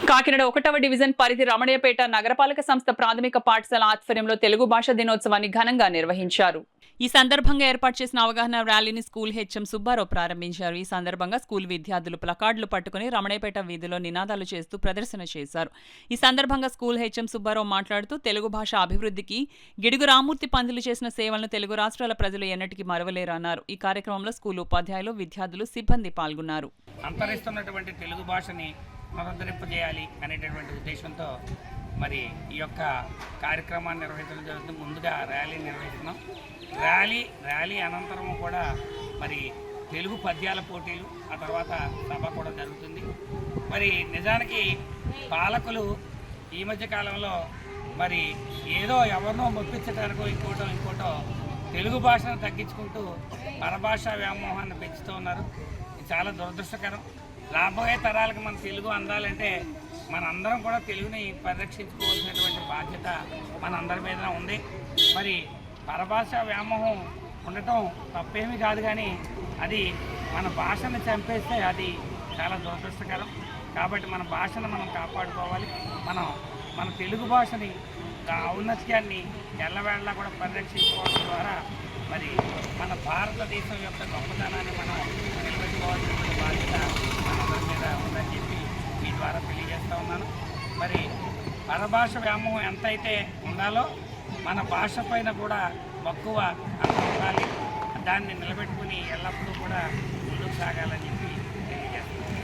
కాకినాడ 1వ డివిజన్ పరిధి రమణయ్యపేట నగరపాలక సంస్థ ప్రాథమిక పాఠశాల ఆధ్వర్యంలో తెలుగు భాష దినోత్సవాన్ని ఘనంగా నిర్వహించారు. ఈ సందర్భంగా ఏర్పాటు చేసిన అవగాహన ర్యాలీని స్కూల్ హెచ్ఎం సుబ్బారావు ప్రారంభించారు. ఈ సందర్భంగా స్కూల్ విద్యార్థులు ప్లకార్డులు పట్టుకుని రమణయ్యపేట వీధిలో నినాదాలు చేస్తూ ప్రదర్శన చేశారు. ఈ సందర్భంగా స్కూల్ హెచ్ఎం సుబ్బారావు మాట్లాడుతూ తెలుగు భాష అభివృద్ధికి గిడుగు రామూర్తి పంతులు చేసిన సేవలను తెలుగు రాష్ట్రాల ప్రజలు ఎన్నటికీ మరవలేరన్నారు. ఈ కార్యక్రమంలో స్కూల్ ఉపాధ్యాయులు, విద్యార్థులు, సిబ్బంది పాల్గొన్నారు. అంతరిస్తున్నటువంటి తెలుగు భాషని పునరుద్ధరింపజేయాలి అనేటటువంటి ఉద్దేశంతో మరి ఈ యొక్క కార్యక్రమాన్ని నిర్వహించడం జరుగుతుంది. ముందుగా ర్యాలీ నిర్వహిస్తున్నాం. ర్యాలీ అనంతరం కూడా మరి తెలుగు పద్యాల పోటీలు, ఆ తర్వాత సభ కూడా జరుగుతుంది. మరి నిజానికి పాలకులు ఈ మధ్య కాలంలో మరి ఏదో ఎవరినో మొప్పించడానికో ఇంకోటో తెలుగు భాషను తగ్గించుకుంటూ పరభాషా వ్యామోహాన్ని పెంచుతూ ఉన్నారు. ఇది చాలా దురదృష్టకరం. రాబోయే తరాలకు మన తెలుగు అందాలంటే మనందరం కూడా తెలుగుని పరిరక్షించుకోవాల్సినటువంటి బాధ్యత మనందరి మీద ఉంది. మరి పరభాషా వ్యామోహం ఉండటం తప్పేమీ కాదు, కానీ అది మన భాషను చంపేస్తే అది చాలా దురదృష్టకరం. కాబట్టి మన భాషను మనం కాపాడుకోవాలి. మన తెలుగు భాషని ఔన్నత్యాన్ని ఎల్లవేళలా కూడా పరిరక్షించుకోవడం ద్వారా మరి మన భారతదేశం యొక్క గొప్పతనాన్ని మనం నిలబెట్టుకోవాల్సిన బాధ్యత మనందరి మీద ఉందని చెప్పి మీ ద్వారా తెలియజేస్తూ ఉన్నాను. మరి పరభాష వ్యామోహం ఎంతైతే ఉండాలో మన భాష పైన కూడా మక్కువ అంత ఉండాలి. దాన్ని నిలబెట్టుకుని ఎల్లప్పుడూ కూడా ముందుకు సాగాలని